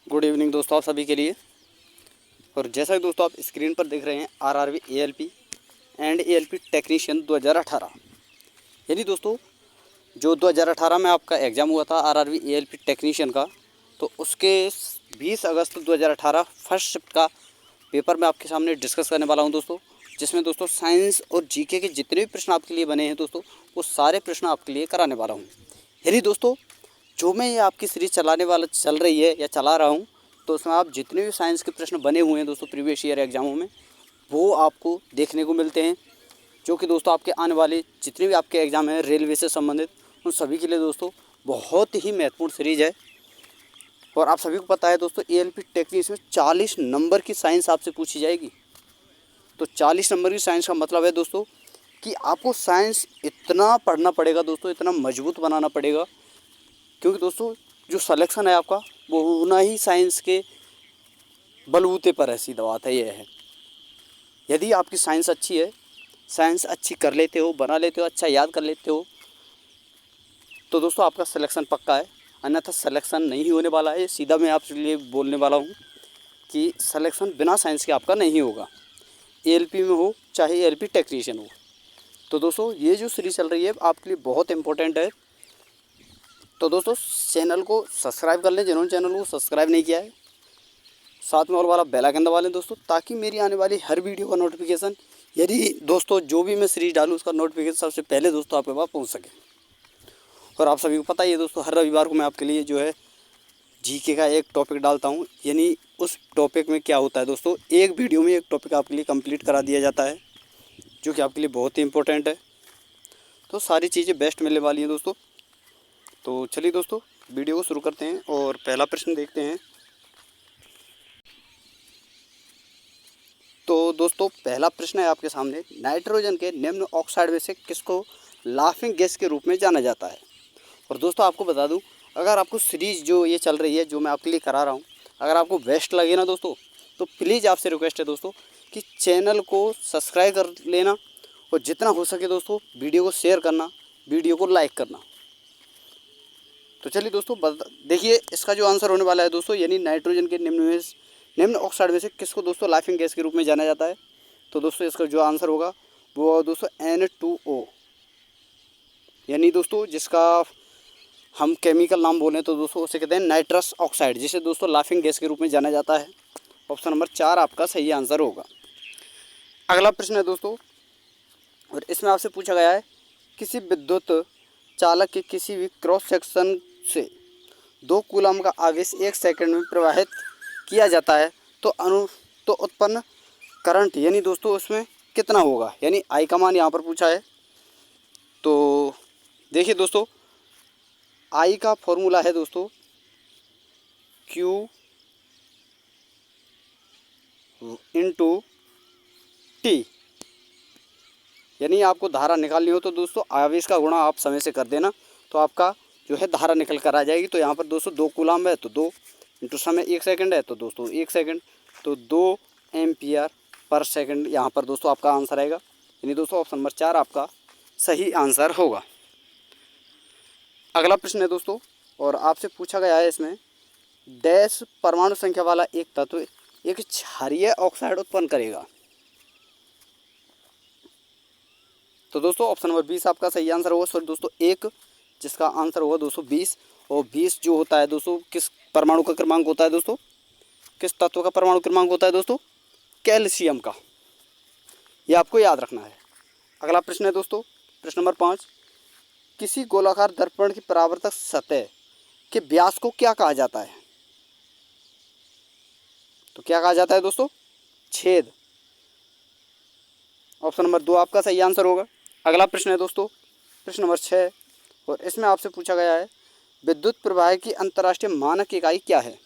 Good evening दोस्तों आप सभी के लिए। और जैसा कि दोस्तों आप स्क्रीन पर देख रहे हैं RRB ALP and ALP technician 2018, यानी दोस्तों जो 2018 में आपका एग्ज़ाम हुआ था आरआरबी एएलपी टेक्नीशियन का, तो उसके 20 अगस्त 2018 फर्स्ट शिफ्ट का पेपर मैं आपके सामने डिस्कस करने वाला हूं दोस्तों, जिसमें दोस्तों साइंस और जीके के जितने भी प्रश्न आपके लिए बने हैं दोस्तों, वो सारे प्रश्न आपके लिए कराने वाला हूँ। यदि दोस्तों जो मैं ये आपकी सीरीज़ चल रही है या चला रहा हूँ, तो उसमें आप जितने भी साइंस के प्रश्न बने हुए हैं दोस्तों प्रीवियस ईयर एग्जामों में, वो आपको देखने को मिलते हैं। जो कि दोस्तों आपके आने वाले जितने भी आपके एग्ज़ाम हैं रेलवे से संबंधित, उन सभी के लिए दोस्तों बहुत ही महत्वपूर्ण सीरीज़ है। और आप सभी को पता है दोस्तों एएलपी टेक्निक्स में 40 नंबर की साइंस आपसे पूछी जाएगी। तो 40 नंबर की साइंस का मतलब है दोस्तों कि आपको साइंस इतना पढ़ना पड़ेगा दोस्तों, इतना मजबूत बनाना पड़ेगा, क्योंकि दोस्तों जो सलेक्शन है आपका वो होना ही साइंस के बलबूते पर है। सीधा बात है ये है, यदि आपकी साइंस अच्छी है, साइंस अच्छी कर लेते हो, बना लेते हो, अच्छा याद कर लेते हो, तो दोस्तों आपका सिलेक्शन पक्का है। अन्यथा सिलेक्शन नहीं होने वाला है। सीधा मैं आपके लिए बोलने वाला हूँ कि सिलेक्शन बिना साइंस के आपका नहीं होगा, एएलपी में हो चाहे एएलपी टेक्नीशियन हो। तो दोस्तों ये जो सीरीज चल रही है आपके लिए बहुत इंपॉर्टेंट है। तो दोस्तों चैनल को सब्सक्राइब कर लें जिन्होंने चैनल को सब्सक्राइब नहीं किया है, साथ में ऑल वाला बेल आइकन दबा लें दोस्तों, ताकि मेरी आने वाली हर वीडियो का नोटिफिकेशन, यदि दोस्तों जो भी मैं सीरीज डालूँ उसका नोटिफिकेशन सबसे पहले दोस्तों आपके पास पहुंच सके। और आप सभी को पता ही है दोस्तों हर रविवार को मैं आपके लिए जो है जीके का एक टॉपिक डालता हूँ, यानी उस टॉपिक में क्या होता है दोस्तों, एक वीडियो में एक टॉपिक आपके लिए कंप्लीट करा दिया जाता है, जो कि आपके लिए बहुत ही इंपॉर्टेंट है। तो सारी चीज़ें बेस्ट मिलने वाली हैं दोस्तों। तो चलिए दोस्तों वीडियो को शुरू करते हैं और पहला प्रश्न देखते हैं। तो दोस्तों पहला प्रश्न है आपके सामने, नाइट्रोजन के निम्न ऑक्साइड में से किसको लाफिंग गैस के रूप में जाना जाता है। और दोस्तों आपको बता दूं, अगर आपको सीरीज़ जो ये चल रही है जो मैं आपके लिए करा रहा हूँ, अगर आपको बेस्ट लगे ना दोस्तों, तो प्लीज़ आपसे रिक्वेस्ट है दोस्तों कि चैनल को सब्सक्राइब कर लेना, और जितना हो सके दोस्तों वीडियो को शेयर करना, वीडियो को लाइक करना। तो चलिए दोस्तों देखिए इसका जो आंसर होने वाला है दोस्तों, यानी नाइट्रोजन के निम्न ऑक्साइड में से किसको दोस्तों लाफिंग गैस के रूप में जाना जाता है। तो दोस्तों इसका जो आंसर होगा वो दोस्तों N2O, यानी दोस्तों जिसका हम केमिकल नाम बोलें तो दोस्तों उसे कहते हैं नाइट्रस ऑक्साइड, जिसे दोस्तों लाफिंग गैस के रूप में जाना जाता है। ऑप्शन नंबर 4 आपका सही आंसर होगा। अगला प्रश्न है दोस्तों, और इसमें आपसे पूछा गया है, किसी विद्युत चालक के किसी भी क्रॉस सेक्शन से 2 कूलम का आवेश 1 सेकंड में प्रवाहित किया जाता है तो उत्पन्न करंट यानी दोस्तों उसमें कितना होगा, यानी आई का मान यहाँ पर पूछा है। तो देखिए दोस्तों आई का फॉर्मूला है दोस्तों Q इंटू टी, यानी आपको धारा निकालनी हो तो दोस्तों आवेश का गुणा आप समय से कर देना, तो आपका जो है धारा निकल कर आ जाएगी। तो यहाँ पर दोस्तों 2 कूलम है तो 2 इंटू समय 1 सेकंड है तो दोस्तों 1 सेकंड, तो 2 एम्पियर पर सेकंड यहाँ पर दोस्तों आपका आंसर आएगा, यानी दोस्तों ऑप्शन नंबर 4 आपका सही आंसर होगा। अगला प्रश्न है दोस्तों, और आपसे पूछा गया है इसमें, डैश परमाणु संख्या वाला एक तत्व एक क्षारीय ऑक्साइड उत्पन्न करेगा। तो दोस्तों ऑप्शन नंबर 20 आपका सही आंसर होगा। सॉरी दोस्तों एक, जिसका आंसर होगा दोस्तों 20, और 20 जो होता है दोस्तों किस परमाणु का क्रमांक होता है दोस्तों, किस तत्व का परमाणु क्रमांक होता है दोस्तों, कैल्शियम का, ये आपको याद रखना है। अगला प्रश्न है दोस्तों प्रश्न नंबर 5, किसी गोलाकार दर्पण की परावर्तक सतह के व्यास को क्या कहा जाता है। तो क्या कहा जाता है दोस्तों, छेद। ऑप्शन नंबर 2 आपका सही आंसर होगा। अगला प्रश्न है दोस्तों प्रश्न नंबर 6, और इसमें आपसे पूछा गया है, विद्युत प्रवाह की अंतर्राष्ट्रीय मानक इकाई क्या है।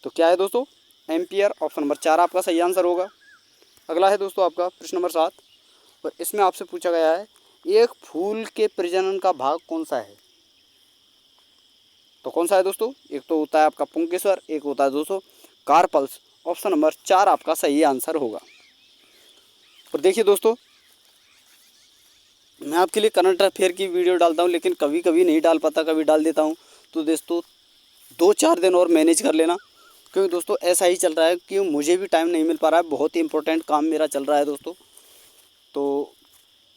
तो क्या है दोस्तों, एम्पियर। ऑप्शन नंबर 4 आपका सही आंसर होगा। अगला है दोस्तों आपका प्रश्न नंबर 7, और इसमें आपसे पूछा गया है, एक फूल के प्रजनन का भाग कौन सा है। तो कौन सा है दोस्तों, एक तो होता है आपका पुंकेसर, एक होता है दोस्तों कार्पल्स। ऑप्शन नंबर 4 आपका सही आंसर होगा। और देखिए दोस्तों मैं आपके लिए करंट अफेयर की वीडियो डालता हूं, लेकिन कभी कभी नहीं डाल पाता, कभी डाल देता हूं। तो दोस्तों 2-4 दिन और मैनेज कर लेना, क्योंकि दोस्तों ऐसा ही चल रहा है कि मुझे भी टाइम नहीं मिल पा रहा है। बहुत ही इंपॉर्टेंट काम मेरा चल रहा है दोस्तों, तो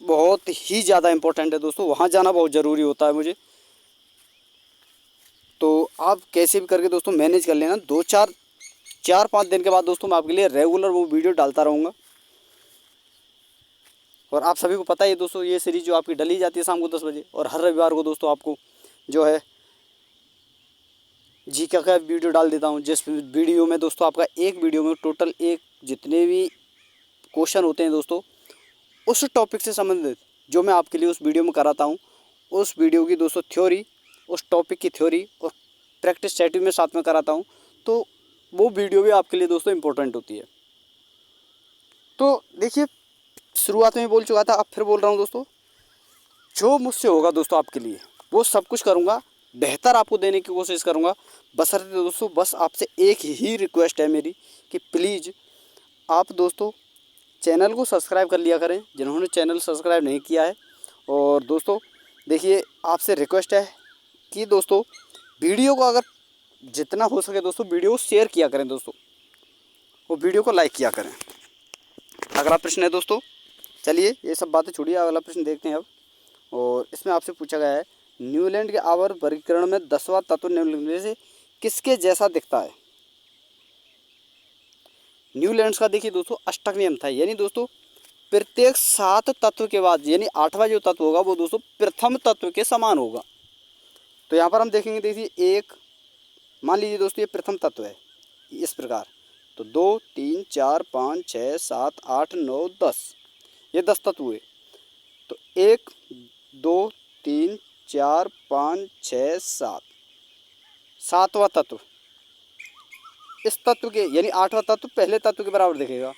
बहुत ही ज़्यादा इंपॉर्टेंट है दोस्तों, वहाँ जाना बहुत ज़रूरी होता है मुझे। तो आप कैसे भी करके दोस्तों मैनेज कर लेना। 4-5 दिन के बाद दोस्तों मैं आपके लिए रेगुलर वो वीडियो डालता रहूँगा। और आप सभी को पता ही है दोस्तों, ये सीरीज़ जो आपकी डली जाती है शाम को 10 बजे, और हर रविवार को दोस्तों आपको जो है जीके का वीडियो डाल देता हूँ, जिस वीडियो में दोस्तों आपका एक वीडियो में टोटल जितने भी क्वेश्चन होते हैं दोस्तों उस टॉपिक से संबंधित जो मैं आपके लिए उस वीडियो में कराता हूँ, उस वीडियो की दोस्तों थ्योरी, उस टॉपिक की थ्योरी और प्रैक्टिस सेट में साथ में कराता हूँ। तो वो वीडियो भी आपके लिए दोस्तों इम्पोर्टेंट होती है। तो देखिए, शुरुआत में बोल चुका था, अब फिर बोल रहा हूँ दोस्तों, जो मुझसे होगा दोस्तों आपके लिए वो सब कुछ करूँगा, बेहतर आपको देने की कोशिश करूँगा। बशर्ते दोस्तों बस आपसे एक ही रिक्वेस्ट है मेरी कि प्लीज़ आप दोस्तों चैनल को सब्सक्राइब कर लिया करें, जिन्होंने चैनल सब्सक्राइब नहीं किया है। और दोस्तों देखिए, आपसे रिक्वेस्ट है कि दोस्तों वीडियो को अगर जितना हो सके दोस्तों वीडियो को शेयर किया करें दोस्तों, वो वीडियो को लाइक किया करें। अगला प्रश्न है दोस्तों, चलिए ये सब बातें छोड़िए, अगला प्रश्न देखते हैं अब। और इसमें आपसे पूछा गया है, न्यूलैंड के आवर्त वर्गीकरण में 10वां तत्व निम्नलिखित में से किसके जैसा दिखता है। न्यूलैंड्स का देखिए दोस्तों अष्टक नियम था, यानी दोस्तों प्रत्येक 7 तत्व के बाद यानी 8वां जो तत्व होगा वो दोस्तों प्रथम तत्व के समान होगा। तो यहाँ पर हम देखेंगे, देखिए एक, मान लीजिए दोस्तों ये प्रथम तत्व है इस प्रकार, तो 2 3 4 5 6 7 8 9 10, ये 10 तत्व हुए। तो 1 2 3 4 5 6 7, 7वां तत्व इस तत्व के यानी 8वां तत्व पहले तत्व के बराबर दिखेगा।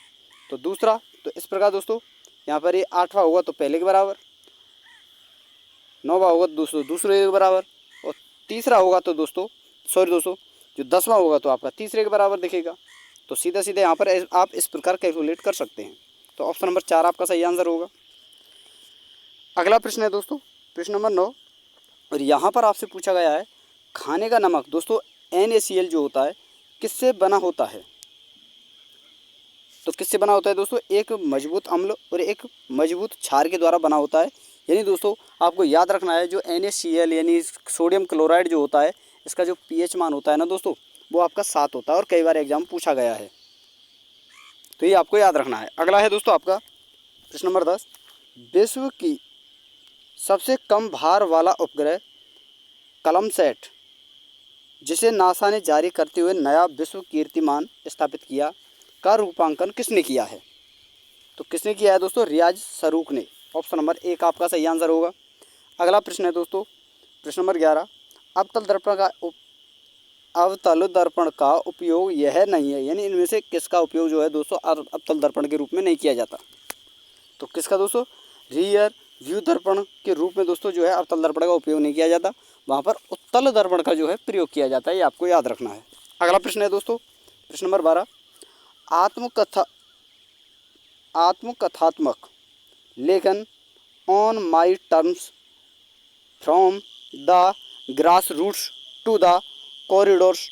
तो दूसरा, तो इस प्रकार दोस्तों यहाँ पर ये 8वां होगा तो पहले के बराबर, 9वां होगा तो दूसरे के बराबर, और तीसरा होगा तो दोस्तों जो 10वां होगा तो आपका तीसरे के बराबर दिखेगा। तो सीधा सीधा यहाँ पर आप इस प्रकार कैलकुलेट कर सकते हैं। तो ऑप्शन नंबर 4 आपका सही आंसर होगा। अगला प्रश्न है दोस्तों प्रश्न नंबर 9, और यहाँ पर आपसे पूछा गया है, खाने का नमक दोस्तों NaCl जो होता है किससे बना होता है। तो किससे बना होता है दोस्तों, एक मजबूत अम्ल और एक मजबूत क्षार के द्वारा बना होता है। यानी दोस्तों आपको याद रखना है, जो NaCl यानी सोडियम क्लोराइड जो होता है, इसका जो pH मान होता है ना दोस्तों वो आपका 7 होता है, और कई बार एग्जाम पूछा गया है, तो ये आपको याद रखना है। अगला है दोस्तों आपका प्रश्न नंबर 10, विश्व की सबसे कम भार वाला उपग्रह कलमसैट, जिसे नासा ने जारी करते हुए नया विश्व कीर्तिमान स्थापित किया, का रूपांकन किसने किया है। तो किसने किया है दोस्तों, रियाज सरूख ने। ऑप्शन नंबर 1 आपका सही आंसर होगा। अगला प्रश्न है दोस्तों प्रश्न नंबर 11, अवतल दर्पण का उपयोग यह नहीं है, यानी इनमें से किसका उपयोग जो है दोस्तों अवतल दर्पण के रूप में नहीं किया जाता। तो किसका दोस्तों, रियर व्यू दर्पण के रूप में दोस्तों जो है अवतल दर्पण का उपयोग नहीं किया जाता, वहाँ पर उत्तल दर्पण का जो है प्रयोग किया जाता है, ये आपको याद रखना है। अगला प्रश्न है दोस्तों प्रश्न नंबर 12, आत्मकथात्मक लेखन on my terms from the grass roots to the corridors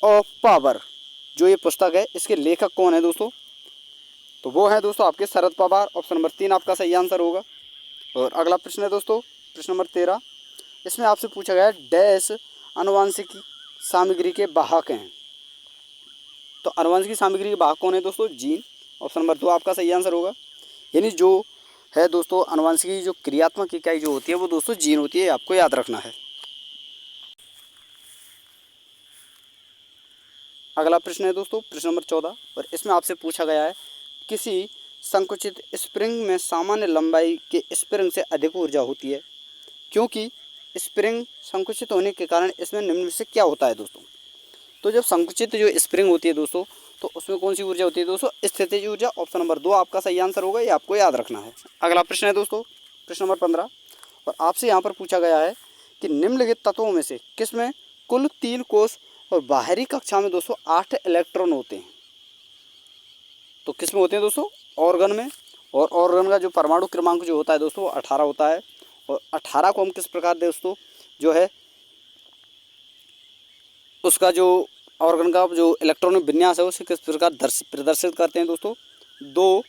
of power, जो ये पुस्तक है इसके लेखक कौन है दोस्तों। तो वो है दोस्तों आपके शरद पवार। ऑप्शन नंबर 3 आपका सही आंसर होगा। और अगला प्रश्न है दोस्तों प्रश्न नंबर 13, इसमें आपसे पूछा गया है, डैश आनुवांशिक सामग्री के वाहक हैं। तो आनुवांशिक सामग्री के वाहक कौन है दोस्तों, जीन। ऑप्शन नंबर 2 आपका सही आंसर होगा। यानी जो है दोस्तों आनुवांशिक जो क्रियात्मक इकाई जो होती है वो दोस्तों जीन होती है, आपको याद रखना है। अगला प्रश्न है दोस्तों प्रश्न नंबर 14, और इसमें आपसे पूछा गया है, किसी संकुचित स्प्रिंग में सामान्य लंबाई के स्प्रिंग से अधिक ऊर्जा होती है, क्योंकि स्प्रिंग संकुचित होने के कारण इसमें निम्न में से क्या होता है दोस्तों। तो जब संकुचित जो स्प्रिंग होती है दोस्तों, तो उसमें कौन सी ऊर्जा होती है दोस्तों, स्थितिज ऊर्जा। ऑप्शन नंबर 2 आपका सही आंसर होगा, ये आपको याद रखना है। अगला प्रश्न है दोस्तों प्रश्न नंबर 15, और आपसे यहाँ पर पूछा गया है कि निम्नलिखित तत्वों में से किसमें कुल 3 कोष और बाहरी कक्षा में दोस्तों 8 इलेक्ट्रॉन होते हैं। तो किस में होते हैं दोस्तों, ऑर्गन में। और ऑर्गन का जो परमाणु क्रमांक जो होता है दोस्तों वो 18 होता है। और 18 को हम किस प्रकार दोस्तों जो है उसका जो ऑर्गन का जो इलेक्ट्रॉनिक विन्यास है उसे किस प्रकार प्रदर्शित करते हैं दोस्तों, 2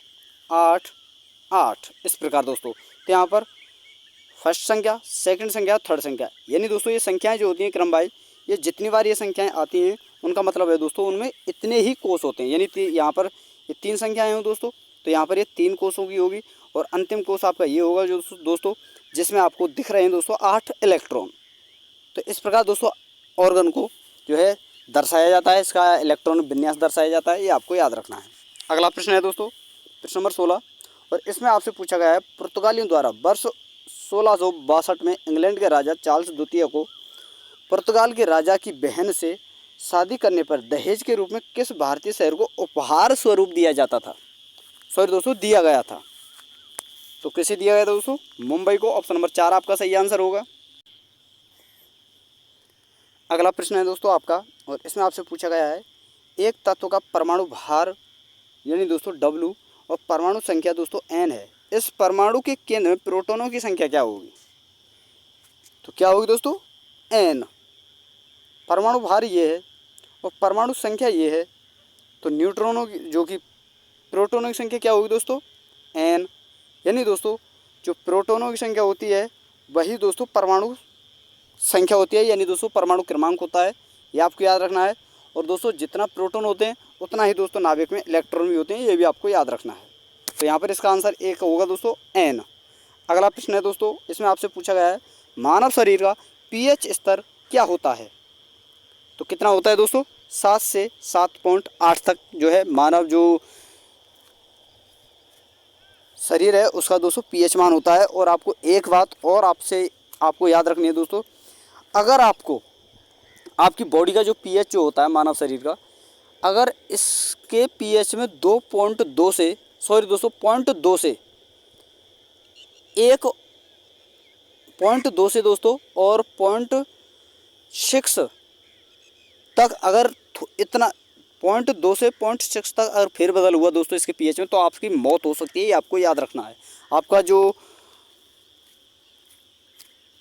8 8 इस प्रकार दोस्तों। तो यहाँ पर फर्स्ट संख्या, सेकंड संख्या, थर्ड संख्या, यानी दोस्तों ये संख्याएं जो होती हैं क्रम वाइज, ये जितनी बार ये संख्याएं आती हैं उनका मतलब है दोस्तों उनमें इतने ही कोष होते हैं। यानी यहाँ पर ये 3 संख्याएं हों दोस्तों, तो यहाँ पर ये 3 कोषों की होगी और अंतिम कोष आपका ये होगा जो दोस्तों जिसमें आपको दिख रहे हैं दोस्तों 8 इलेक्ट्रॉन। तो इस प्रकार दोस्तों ऑर्गन को जो है दर्शाया जाता है, इसका इलेक्ट्रॉनिक विन्यास दर्शाया जाता है, ये आपको याद रखना है। अगला प्रश्न है दोस्तों प्रश्न नंबर 16 और इसमें आपसे पूछा गया है पुर्तगालियों द्वारा वर्ष 1662 में इंग्लैंड के राजा चार्ल्स द्वितीय को पुर्तगाल के राजा की बहन से शादी करने पर दहेज के रूप में किस भारतीय शहर को उपहार स्वरूप दिया जाता था, सॉरी दोस्तों दिया गया था। तो किसे दिया गया था दोस्तों, मुंबई को। ऑप्शन नंबर 4 आपका सही आंसर होगा। अगला प्रश्न है दोस्तों आपका और इसमें आपसे पूछा गया है एक तत्व का परमाणु भार यानी दोस्तों W और परमाणु संख्या दोस्तों N है, इस परमाणु के केंद्र में प्रोटॉनों की संख्या क्या होगी। तो क्या होगी दोस्तों N, परमाणु भार ये है और परमाणु संख्या ये है, तो न्यूट्रॉनों की जो कि प्रोटॉनों की संख्या क्या होगी दोस्तों N, यानी दोस्तों जो प्रोटॉनों की संख्या होती है वही दोस्तों परमाणु संख्या होती है, यानी दोस्तों परमाणु क्रमांक होता है, ये आपको याद रखना है। और दोस्तों जितना प्रोटॉन होते हैं उतना ही दोस्तों नाभिक में इलेक्ट्रॉन भी होते हैं, ये भी आपको याद रखना है। तो यहाँ पर इसका आंसर एक होगा दोस्तों N। अगला प्रश्न है दोस्तों इसमें आपसे पूछा गया है मानव शरीर का pH स्तर क्या होता है। तो कितना होता है दोस्तों 7 से 7.8 तक जो है मानव जो शरीर है उसका दोस्तों pH मान होता है। और आपको एक बात और आपको याद रखनी है दोस्तों, अगर आपको आपकी बॉडी का जो pH जो होता है मानव शरीर का, अगर इसके pH में 2.2 से सॉरी दोस्तों 0.2 से 1.2 से दोस्तों और 0.6 तक अगर इतना 0.2 से 0.6 तक अगर फेरबदल हुआ दोस्तों इसके pH में तो आपकी मौत हो सकती है, ये आपको याद रखना है। आपका जो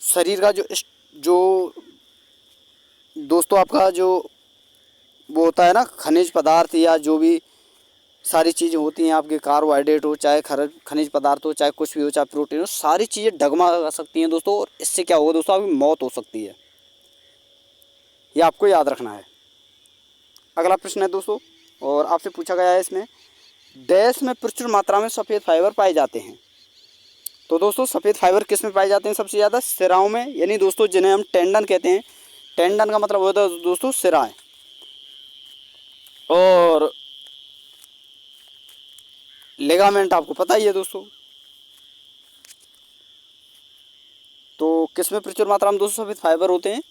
शरीर का जो दोस्तों आपका जो वो होता है ना खनिज पदार्थ या जो भी सारी चीज़ें होती हैं आपके, कार्बोहाइड्रेट हो चाहे खनिज पदार्थ हो चाहे कुछ भी हो चाहे प्रोटीन हो, सारी चीज़ें डगमगा सकती हैं दोस्तों और इससे क्या होगा दोस्तों आपकी मौत हो सकती है, ये आपको याद रखना है। अगला प्रश्न है दोस्तों और आपसे पूछा गया है इसमें डैश में प्रचुर मात्रा में सफ़ेद फाइबर पाए जाते हैं। तो दोस्तों सफ़ेद फाइबर किस में पाए जाते हैं सबसे ज़्यादा, सिराओं में, यानी दोस्तों जिन्हें हम टेंडन कहते हैं। टेंडन का मतलब होता है दोस्तों सिराएं, और लिगामेंट आपको पता ही है दोस्तों। तो किस में प्रचुर मात्रा में दोस्तों सफ़ेद फाइबर होते हैं,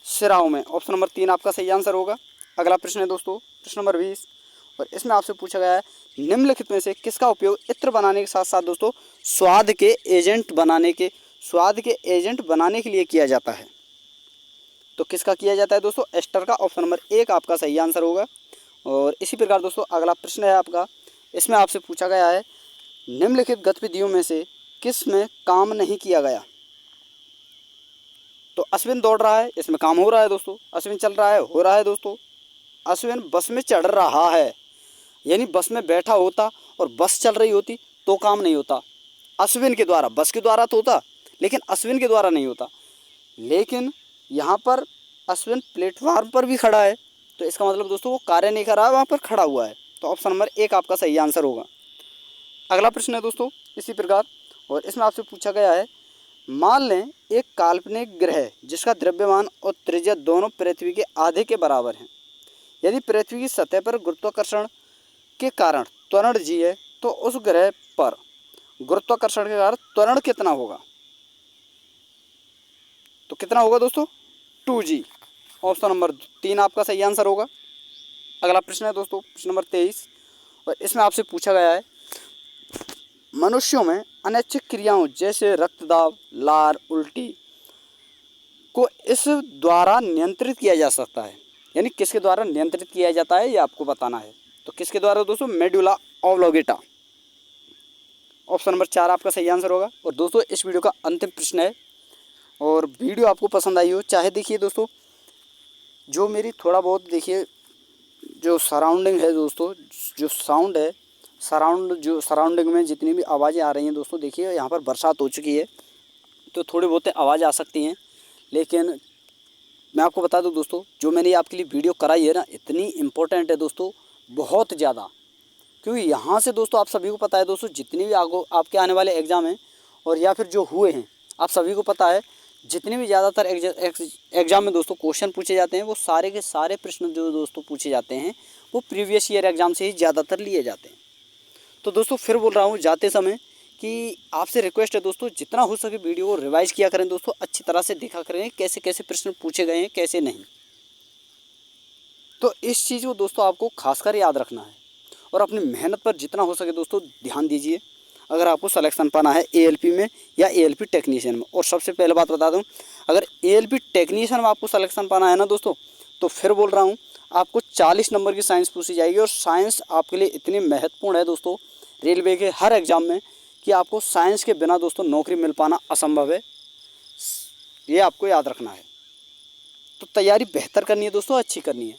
सिराओं में। ऑप्शन नंबर 3 आपका सही आंसर होगा। अगला प्रश्न है दोस्तों प्रश्न नंबर 20 और इसमें आपसे पूछा गया है निम्नलिखित में से किसका उपयोग इत्र बनाने के साथ साथ दोस्तों स्वाद के एजेंट बनाने के लिए किया जाता है। तो किसका किया जाता है दोस्तों, एस्टर का। ऑप्शन नंबर 1 आपका सही आंसर होगा। और इसी प्रकार दोस्तों अगला प्रश्न है आपका, इसमें आपसे पूछा गया है निम्नलिखित गतिविधियों में से किस में काम नहीं किया गया। तो अश्विन दौड़ रहा है, इसमें काम हो रहा है दोस्तों। अश्विन चल रहा है, हो रहा है दोस्तों। अश्विन बस में चढ़ रहा है, यानी बस में बैठा होता और बस चल रही होती तो काम नहीं होता अश्विन के द्वारा, बस के द्वारा तो होता लेकिन अश्विन के द्वारा नहीं होता। लेकिन यहाँ पर अश्विन प्लेटफार्म पर भी खड़ा है, तो इसका मतलब दोस्तों वो कार्य नहीं कर रहा है, वहाँ पर खड़ा हुआ है। तो ऑप्शन नंबर 1 आपका सही आंसर होगा। अगला प्रश्न है दोस्तों इसी प्रकार और इसमें आपसे पूछा गया है मान लें एक काल्पनिक ग्रह जिसका द्रव्यमान और त्रिज्या दोनों पृथ्वी के आधे के बराबर हैं। यदि पृथ्वी की सतह पर गुरुत्वाकर्षण के कारण त्वरण g है तो उस ग्रह पर गुरुत्वाकर्षण के कारण त्वरण कितना होगा। तो कितना होगा दोस्तों 2g। ऑप्शन नंबर 3 आपका सही आंसर होगा। अगला प्रश्न है दोस्तों प्रश्न नंबर 23 और इसमें आपसे पूछा गया है मनुष्यों में अनैच्छिक क्रियाओं जैसे रक्तदाब, लार, उल्टी को इस द्वारा नियंत्रित किया जा सकता है, यानी किसके द्वारा नियंत्रित किया जाता है ये आपको बताना है। तो किसके द्वारा दोस्तों, मेडुला ऑब्लोंगेटा। ऑप्शन नंबर 4 आपका सही आंसर होगा। और दोस्तों इस वीडियो का अंतिम प्रश्न है और वीडियो आपको पसंद आई हो चाहे देखिए दोस्तों जो मेरी थोड़ा बहुत देखिए जो सराउंडिंग है दोस्तों, जो साउंड है, सराउंडिंग में जितनी भी आवाज़ें आ रही हैं दोस्तों, देखिए यहाँ पर बरसात हो चुकी है तो थोड़ी बहुत आवाज़ आ सकती हैं। लेकिन मैं आपको बता दूं दोस्तों, जो मैंने आपके लिए वीडियो कराई है ना, इतनी इम्पोर्टेंट है दोस्तों, बहुत ज़्यादा। क्योंकि यहाँ से दोस्तों आप सभी को पता है दोस्तों, जितने भी आपके आने वाले एग्ज़ाम हैं और या फिर जो हुए हैं, आप सभी को पता है जितने भी ज़्यादातर एग्ज़ाम में दोस्तों क्वेश्चन पूछे जाते हैं, वो सारे के सारे प्रश्न जो दोस्तों पूछे जाते हैं वो प्रीवियस ईयर एग्ज़ाम से ही ज़्यादातर लिए जाते हैं। तो दोस्तों फिर बोल रहा हूँ जाते समय कि आपसे रिक्वेस्ट है दोस्तों, जितना हो सके वीडियो को रिवाइज़ किया करें दोस्तों, अच्छी तरह से देखा करें कैसे कैसे प्रश्न पूछे गए हैं, कैसे नहीं। तो इस चीज़ को दोस्तों आपको खासकर याद रखना है और अपनी मेहनत पर जितना हो सके दोस्तों ध्यान दीजिए, अगर आपको सिलेक्शन पाना है एएलपी में या एएलपी टेक्नीशियन में। और सबसे पहले बात बता दूं, अगर एएलपी टेक्नीशियन में आपको सिलेक्शन पाना है ना दोस्तों, तो फिर बोल रहा हूं आपको 40 नंबर की साइंस पूछी जाएगी। और साइंस आपके लिए इतनी महत्वपूर्ण है दोस्तों रेलवे के हर एग्ज़ाम में, कि आपको साइंस के बिना दोस्तों नौकरी मिल पाना असंभव है, ये आपको याद रखना है। तो तैयारी बेहतर करनी है दोस्तों, अच्छी करनी है।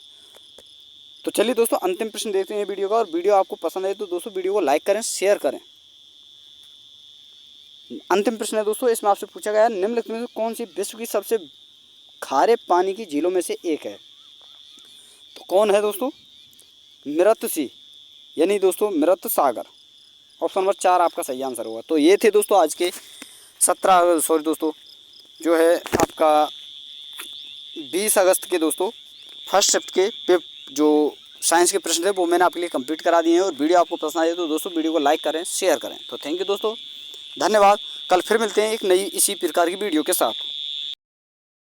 तो चलिए दोस्तों अंतिम प्रश्न देखते हैं वीडियो का, और वीडियो आपको पसंद आए तो दोस्तों वीडियो को लाइक करें, शेयर करें। अंतिम प्रश्न है दोस्तों, इसमें आपसे पूछा गया है निम्नलिखित में से कौन सी विश्व की सबसे खारे पानी की झीलों में से एक है? तो कौन है दोस्तों? मृत सी, यानी दोस्तों मृत सागर। ऑप्शन नंबर 4 आपका सही आंसर होगा। तो ये थे दोस्तों आज के 17 दोस्तों जो है आपका 20 अगस्त के दोस्तों फर्स्ट शिफ्ट के जो साइंस के प्रश्न थे वो मैंने आपके लिए कंप्लीट करा दिए हैं। और वीडियो आपको पसंद आए तो दोस्तों वीडियो को लाइक करें, शेयर करें। तो थैंक यू दोस्तों, धन्यवाद। कल फिर मिलते हैं एक नई इसी प्रकार की वीडियो के साथ।